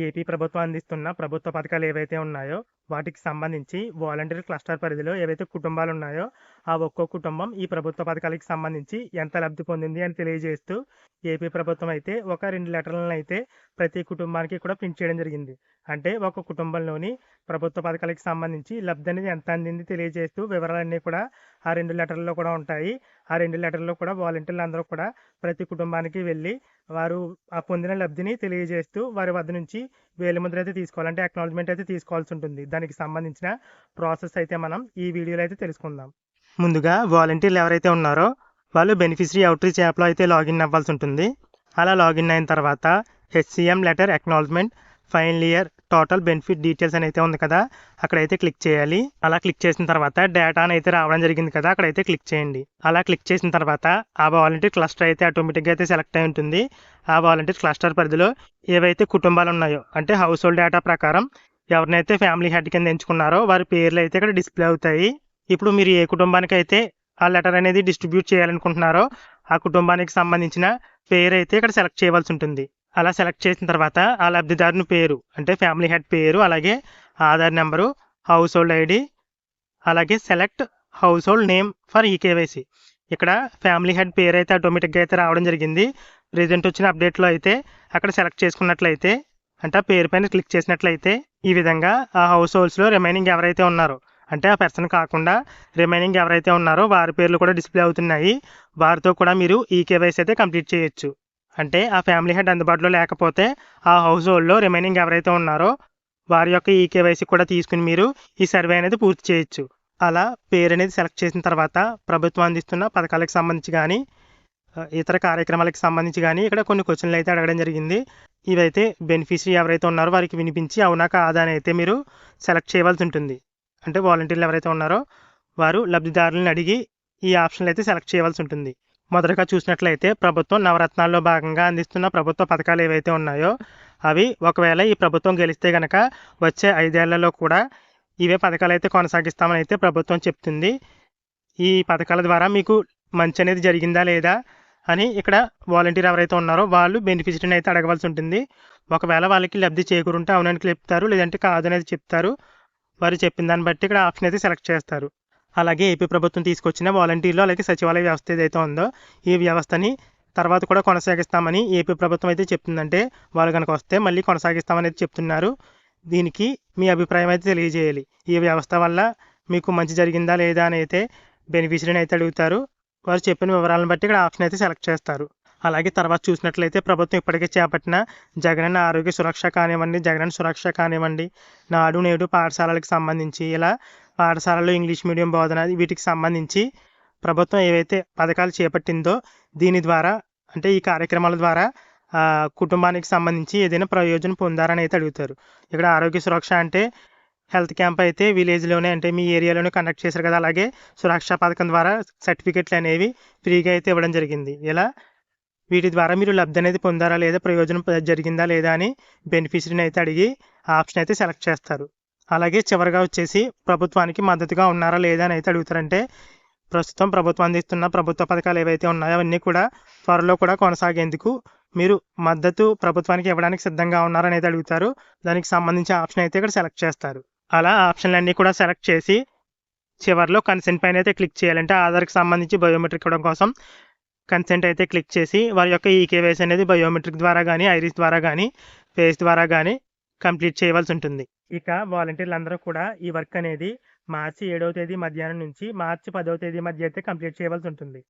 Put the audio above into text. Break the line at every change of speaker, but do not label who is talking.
AP ప్రభుత్వం అందిస్తున్న ప్రభుత్వ పథకాలు ఏవైతే ఉన్నాయో వాటికి సంబంధించి వాలంటీర్ క్లస్టర్ పరిధిలో ఏవైతే కుటుంబాలు ఉన్నాయో ఆ ఒక్కో కుటుంబం ఈ ప్రభుత్వ పథకాలకు సంబంధించి ఎంత లబ్ధి పొందింది అని తెలియజేస్తూ ఏపీ ప్రభుత్వం అయితే ఒక 2 లెటర్లను అయితే ప్రతి కుటుంబానికి కూడా ప్రింట్ చేయడం జరిగింది. అంటే ఒక కుటుంబంలోని ప్రభుత్వ పథకాలకు సంబంధించి లబ్ధి అనేది ఎంత అందింది తెలియజేస్తూ వివరాలన్నీ కూడా ఆ 2 లెటర్లలో కూడా ఉంటాయి. ఆ 2 లెటర్లలో కూడా వాలంటీర్లు అందరూ కూడా ప్రతి కుటుంబానికి వెళ్ళి వారు ఆ పొందిన లబ్ధిని తెలియజేస్తూ వారి వద్ద నుంచి వేలిముద్ర అయితే తీసుకోవాలి. అంటే అక్నాలెడ్జ్‌మెంట్ అయితే తీసుకోవాల్సి ఉంటుంది. దానికి సంబంధించిన ప్రాసెస్ అయితే మనం ఈ వీడియోలో అయితే తెలుసుకుందాం. ముందుగా వాలంటీర్లు ఎవరైతే ఉన్నారో వాళ్ళు బెనిఫిషరీ అవుట్‌రీచ్ యాప్‌లో అయితే లాగిన్ అవ్వాల్సి ఉంటుంది. అలా లాగిన్ అయిన తర్వాత HCM letter acknowledgement final year total benefit details అని అయితే ఉంది కదా, అక్కడైతే క్లిక్ చేయాలి. అలా క్లిక్ చేసిన తర్వాత డేటా అని అయితే రావడం జరిగింది కదా, అక్కడైతే క్లిక్ చేయండి. అలా క్లిక్ చేసిన తర్వాత ఆ వాలంటీర్ క్లస్టర్ అయితే ఆటోమేటిక్గా అయితే సెలెక్ట్ అయి ఉంటుంది. ఆ వాలంటీర్ క్లస్టర్ పరిధిలో ఏవైతే కుటుంబాలు ఉన్నాయో అంటే హౌస్ హోల్డ్ డేటా ప్రకారం ఎవరినైతే ఫ్యామిలీ హెడ్ కింద ఎంచుకున్నారో వారి పేర్లు అయితే ఇక్కడ డిస్ప్లే అవుతాయి. ఇప్పుడు మీరు ఏ కుటుంబానికి అయితే ఆ లెటర్ అనేది డిస్ట్రిబ్యూట్ చేయాలనుకుంటున్నారో ఆ కుటుంబానికి సంబంధించిన పేరు అయితే ఇక్కడ సెలెక్ట్ చేయవలసి ఉంటుంది. అలా సెలెక్ట్ చేసిన తర్వాత ఆ లబ్ధిదారుని పేరు అంటే ఫ్యామిలీ హెడ్ పేరు, అలాగే Aadhaar number, house hold ID, అలాగే select house hold name for eKYC. ఇక్కడ ఫ్యామిలీ హెడ్ పేరు అయితే ఆటోమేటిక్గా అయితే రావడం జరిగింది. ప్రెజెంట్ వచ్చిన అప్డేట్లో అయితే అక్కడ సెలెక్ట్ చేసుకున్నట్లయితే అంటే ఆ పేరు పైన క్లిక్ చేసినట్లయితే ఈ విధంగా ఆ హౌస్ హోల్డ్స్లో రిమైనింగ్ ఎవరైతే ఉన్నారో అంటే ఆ పర్సన్ కాకుండా రిమైనింగ్ ఎవరైతే ఉన్నారో వారి పేర్లు కూడా డిస్ప్లే అవుతున్నాయి. వారితో కూడా మీరు ఈకేవైసీ అయితే కంప్లీట్ చేయొచ్చు. అంటే ఆ ఫ్యామిలీ హెడ్ అందుబాటులో లేకపోతే ఆ హౌస్ హోల్డ్లో రిమైనింగ్ ఎవరైతే ఉన్నారో వారి యొక్క ఈకేవైసీ కూడా తీసుకుని మీరు ఈ సర్వే అనేది పూర్తి చేయొచ్చు. అలా పేరు అనేది సెలెక్ట్ చేసిన తర్వాత ప్రభుత్వం అందిస్తున్న పథకాలకు సంబంధించి కానీ ఇతర కార్యక్రమాలకు సంబంధించి కానీ ఇక్కడ కొన్ని క్వశ్చన్లు అయితే అడగడం జరిగింది. ఇవైతే బెనిఫిషరీ ఎవరైతే ఉన్నారో వారికి వినిపించి అవునా కాదా అని అయితే మీరు సెలెక్ట్ చేయవలసి ఉంటుంది. అంటే వాలంటీర్లు ఎవరైతే ఉన్నారో వారు లబ్ధిదారులను అడిగి ఈ ఆప్షన్లు అయితే సెలెక్ట్ చేయవలసి ఉంటుంది. మొదటగా చూసినట్లయితే ప్రభుత్వం నవరత్నాల్లో భాగంగా అందిస్తున్న ప్రభుత్వ పథకాలు ఏవైతే ఉన్నాయో అవి ఒకవేళ ఈ ప్రభుత్వం గెలిస్తే కనుక వచ్చే 5 ఏళ్లలో కూడా ఇవే పథకాలు అయితే కొనసాగిస్తామని అయితే ప్రభుత్వం చెప్తుంది. ఈ పథకాల ద్వారా మీకు మంచి అనేది జరిగిందా లేదా అని ఇక్కడ వాలంటీర్ ఎవరైతే ఉన్నారో వాళ్ళు బెనిఫిషరీని అయితే అడగవలసి ఉంటుంది. ఒకవేళ వాళ్ళకి లబ్ధి చేకూరుంటే అవునని చెప్తారు, లేదంటే కాదు అనేది చెప్తారు. వారు చెప్పిన దాన్ని బట్టి ఇక్కడ ఆప్షన్ అయితే సెలెక్ట్ చేస్తారు. అలాగే ఏపీ ప్రభుత్వం తీసుకొచ్చిన వాలంటీర్లు అలాగే సచివాలయ వ్యవస్థ ఏదైతే ఉందో ఈ వ్యవస్థని తర్వాత కూడా కొనసాగిస్తామని ఏపీ ప్రభుత్వం అయితే చెప్తుందంటే వాళ్ళు కనుక వస్తే మళ్ళీ కొనసాగిస్తామని అయితే చెప్తున్నారు. దీనికి మీ అభిప్రాయం అయితే తెలియజేయాలి. ఈ వ్యవస్థ వల్ల మీకు మంచి జరిగిందా లేదా అని అయితే బెనిఫిషరీని అయితే అడుగుతారు. వారు చెప్పిన వివరాలను బట్టి ఇక్కడ ఆప్షన్ అయితే సెలెక్ట్ చేస్తారు. అలాగే తర్వాత చూసినట్లయితే ప్రభుత్వం ఇప్పటికే చేపట్టిన జగనన్న ఆరోగ్య సురక్ష కానివ్వండి, జగనన్న సురక్ష కానివ్వండి, నాడు నేడు పాఠశాలలకు సంబంధించి ఇలా పాఠశాలలో ఇంగ్లీష్ మీడియం బోధన వీటికి సంబంధించి ప్రభుత్వం ఏవైతే పథకాలు చేపట్టిందో దీని ద్వారా అంటే ఈ కార్యక్రమాల ద్వారా కుటుంబానికి సంబంధించి ఏదైనా ప్రయోజనం పొందారని అయితే అడుగుతారు. ఇక్కడ ఆరోగ్య సురక్ష అంటే హెల్త్ క్యాంప్ అయితే విలేజ్లోనే అంటే మీ ఏరియాలోనే కండక్ట్ చేశారు కదా, అలాగే సురక్ష పథకం ద్వారా సర్టిఫికెట్లు అనేవి ఫ్రీగా అయితే ఇవ్వడం జరిగింది. ఇలా వీటి ద్వారా మీరు లబ్ధి అనేది పొందారా లేదా, ప్రయోజనం జరిగిందా లేదా అని బెనిఫిషరీని అయితే అడిగి ఆప్షన్ అయితే సెలెక్ట్ చేస్తారు. అలాగే చివరిగా వచ్చేసి ప్రభుత్వానికి మద్దతుగా ఉన్నారా లేదా అని అయితే అడుగుతారంటే ప్రస్తుతం ప్రభుత్వం అందిస్తున్న ప్రభుత్వ పథకాలు ఏవైతే ఉన్నాయో అవన్నీ కూడా త్వరలో కూడా కొనసాగేందుకు మీరు మద్దతు ప్రభుత్వానికి ఇవ్వడానికి సిద్ధంగా ఉన్నారని అయితే అడుగుతారు. దానికి సంబంధించి ఆప్షన్ అయితే ఇక్కడ సెలెక్ట్ చేస్తారు. అలా ఆప్షన్లన్నీ కూడా సెలెక్ట్ చేసి చివరిలో కన్సెంట్ పైన అయితే క్లిక్ చేయాలంటే ఆధార్కి సంబంధించి బయోమెట్రిక్ ఇవ్వడం కోసం కన్సెంట్ అయితే క్లిక్ చేసి వారి యొక్క ఈకేవైసీ అనేది బయోమెట్రిక్ ద్వారా కానీ, ఐరిస్ ద్వారా కానీ, ఫేస్ ద్వారా కానీ కంప్లీట్ చేయవలసి ఉంటుంది. ఇక వాలంటీర్లు అందరూ కూడా ఈ వర్క్ అనేది మార్చి 7వ తేదీ మధ్యాహ్నం నుంచి మార్చి 10వ తేదీ మధ్య అయితే కంప్లీట్ చేయవలసి ఉంటుంది.